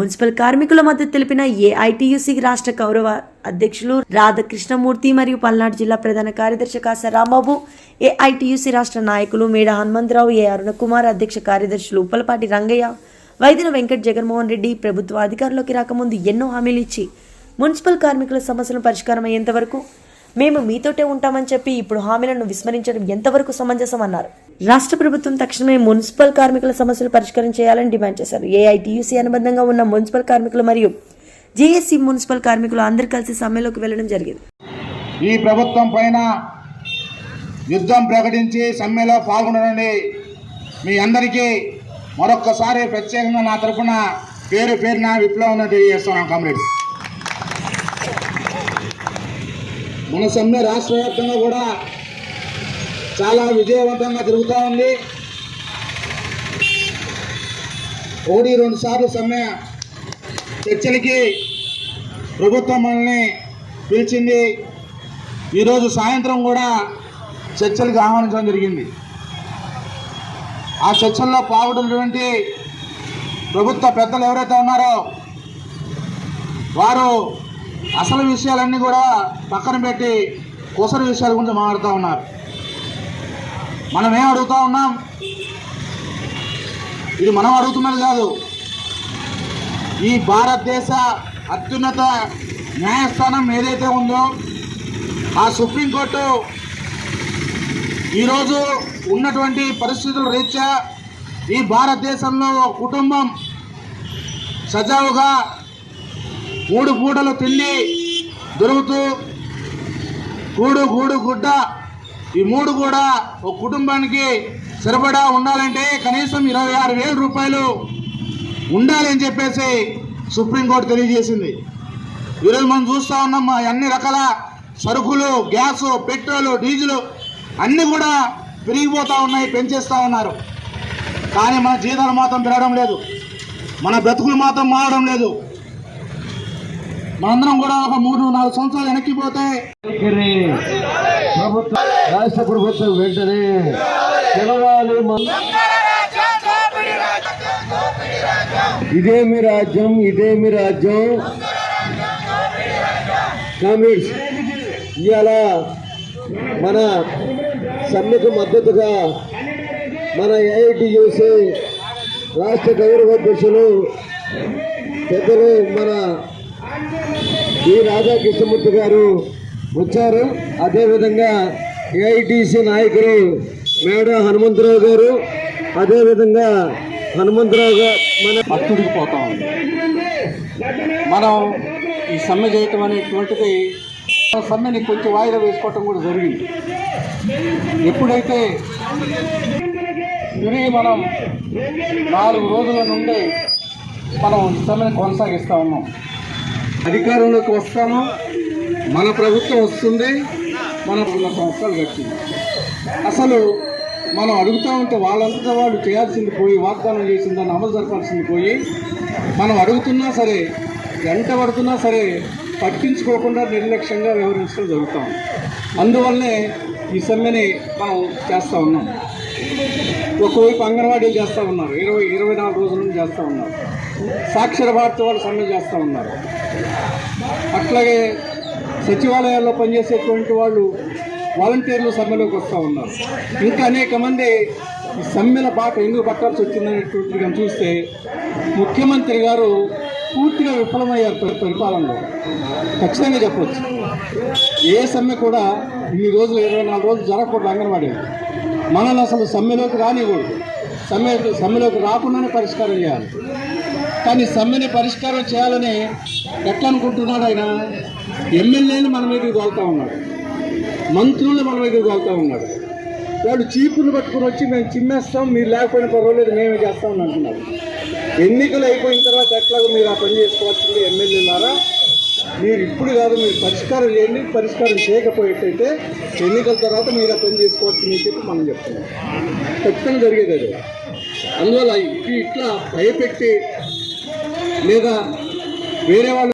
Municipal కార్మికుల మద్దతు తెలిపిన ఏఐటీయూసీ రాష్ట్ర గౌరవ అధ్యక్షులు రాధాకృష్ణమూర్తి మరియు పల్నాడు జిల్లా ప్రధాన కార్యదర్శి కాస రాంబాబు, ఏఐటీయూసీ రాష్ట్ర నాయకులు మేడ హనుమంతరావు, ఏ అరుణకుమార్, అధ్యక్ష కార్యదర్శులు ఉప్పలపాటి రంగయ్య, వైద్యుల వెంకట్ జగన్మోహన్ రెడ్డి ప్రభుత్వ అధికారంలోకి రాకముందు ఎన్నో హామీలు ఇచ్చి మున్సిపల్ కార్మికుల సమస్యలు పరిష్కారం అయ్యేంత వరకు మేము మీతోటే ఉంటామని చెప్పి ఇప్పుడు హామీలను విస్మరించడం ఎంతవరకు సమంజసం అన్నారు. రాష్ట్ర ప్రభుత్వం తక్షణమే మున్సిపల్ కార్మికుల సమస్యలు పరిష్కారం చేయాలని డిమాండ్ చేశారు. ఏఐటీయూసీ అనుబంధంగా ఉన్న మున్సిపల్ కార్మికులు మరియు జేఏసీ మున్సిపల్ కార్మికులు అందరూ కలిసి సమ్మెలోకి వెళ్లడం జరిగింది. ఈ ప్రభుత్వం పైన యుద్ధం ప్రకటించి సమ్మెలో పాల్గొనడండి మీ అందరికీ మరొక్కసారి ప్రత్యేకంగా నా తరఫున పేరున విప్లవం తెలియజేస్తున్నాం. కామ్రేడ్స్, మన సమ్మె రాష్ట్ర వ్యాప్తంగా కూడా చాలా విజయవంతంగా జరుగుతూ ఉంది. 1-2 సార్లు సమ్మె చర్చలకి ప్రభుత్వం మనల్ని పిలిచింది. ఈరోజు సాయంత్రం కూడా చర్చలకు ఆహ్వానించడం జరిగింది. ఆ చర్చల్లో పాల్గొన్నటువంటి ప్రభుత్వ పెద్దలు ఎవరైతే ఉన్నారో వారు అసలు విషయాలన్నీ కూడా పక్కన పెట్టి కుసరి విషయాల గురించి మాట్లాడుతూ ఉన్నారు. మనం ఏం అడుగుతూ ఉన్నాం? ఇది మనం అడుగుతున్నది కాదు. ఈ భారతదేశ అత్యున్నత న్యాయస్థానం ఏదైతే ఉందో ఆ సుప్రీంకోర్టు ఈరోజు ఉన్నటువంటి పరిస్థితుల రీత్యా ఈ భారతదేశంలో కుటుంబం సజావుగా 3 పూటలు తిండి దొరుకుతూ గూడు గుడ్డ ఈ 3 కూడా ఒక కుటుంబానికి సరిపడా ఉండాలంటే కనీసం 26,000 రూపాయలు ఉండాలని చెప్పేసి సుప్రీంకోర్టు తెలియజేసింది. ఈరోజు మనం చూస్తూ ఉన్నాం అన్ని రకాల సరుకులు, గ్యాసు, పెట్రోలు, డీజిల్ అన్నీ కూడా పెరిగిపోతూ ఉన్నాయి, పెంచేస్తూ ఉన్నారు. కానీ మన జీతాలు మాత్రం పెరగడం లేదు, మన బ్రతుకులు మాత్రం మారడం లేదు. మనందరం కూడా ఒక 3-4 సంవత్సరాలు వెనక్కిపోతే రాష్ట్ర ప్రభుత్వం వెంటనే తెలవాలి. ఇదేమి రాజ్యం, ఇదేమి రాజ్యం. కామ్రేడ్స్, ఇవాళ మన సమ్మెకు మద్దతుగా మన ఏఐటీయూసీ రాష్ట్ర గౌరవ అధ్యక్షులు పెద్దలు మన రాధాకృష్ణమూర్తి గారు వచ్చారు. అదేవిధంగా ఏఐటీసీ నాయకులు మేడ హనుమంతరావు గారు, అదేవిధంగా హనుమంతరావు గారు మన భక్తుడికి పోతా ఉంది. మనం ఈ సమ్మె చేయటం అనేటువంటిది సమ్మెని కొంచెం వాయిదా వేసుకోవటం కూడా జరిగింది. ఎప్పుడైతే తిరిగి మనం 4 రోజుల నుండి మనం ఈ సమ్మెని కొనసాగిస్తూ ఉన్నాం. అధికారంలోకి వస్తాము, మన ప్రభుత్వం వస్తుంది, మన 2 సంవత్సరాలు గడిచింది. అసలు మనం అడుగుతూ ఉంటే వాళ్ళంతా వాళ్ళు చేయాల్సింది పోయి, వాగ్దానం చేసిన దాన్ని అమలు జరపాల్సింది పోయి, మనం అడుగుతున్నా సరే, వెంట పడుతున్నా సరే పట్టించుకోకుండా నిర్లక్ష్యంగా వ్యవహరించడం జరుగుతాం. అందువల్లనే ఈ సమ్మెని మనం చేస్తూ ఉన్నాం. ఒకవైపు అంగన్వాడీలు చేస్తూ ఉన్నారు, 24 రోజుల నుంచి చేస్తూ ఉన్నారు. సాక్షర భారతి వాళ్ళు సమ్మె చేస్తూ ఉన్నారు. అట్లాగే సచివాలయాల్లో పనిచేసేటువంటి వాళ్ళు వాలంటీర్లు సమ్మెలోకి వస్తూ ఉన్నారు. ఇంకా అనేక మంది ఈ సమ్మెల బాట ఎందుకు పట్టాల్సి వచ్చిందనేటువంటిది కానీ చూస్తే ముఖ్యమంత్రి గారు పూర్తిగా విఫలమయ్యారు పరిపాలనలో. ఖచ్చితంగా చెప్పవచ్చు. ఏ సమ్మె కూడా ఇన్ని రోజులు 24 రోజులు జరగకూడదు. అంగన్వాడీలు మనల్ని అసలు సమ్మెలోకి రానివ్వకూడదు. సమ్మెలోకి రాకుండానే పరిష్కారం చేయాలి. కానీ సమ్మెని పరిష్కారం చేయాలని ఎట్లా అనుకుంటున్నాడు ఆయన? ఎమ్మెల్యేని మన మీదకి తోలుతూ ఉన్నాడు, మంత్రులు మన మీదకి తోలుతూ ఉన్నాడు. వాళ్ళు చీపులు పట్టుకుని వచ్చి మేము చిమ్మేస్తాం, మీరు లేకపోయినా పర్వాలేదు మేమే చేస్తామని అంటున్నారు. ఎన్నికలు అయిపోయిన తర్వాత ఎట్లాగో మీరు ఆ పని చేసుకోవాల్సింది. ఎమ్మెల్యేలారా, మీరు ఇప్పుడు కాదు, మీరు పరిష్కారం చేయండి. పరిష్కారం చేయకపోయేటైతే ఎన్నికల తర్వాత మీరు ఆ పని చేసుకోవాల్సిందని చెప్పి మనం చెప్తున్నాం. ఖచ్చితంగా జరిగేది అది. అందువల్ల ఇట్లా భయపెట్టి లేదా వేరే వాళ్ళు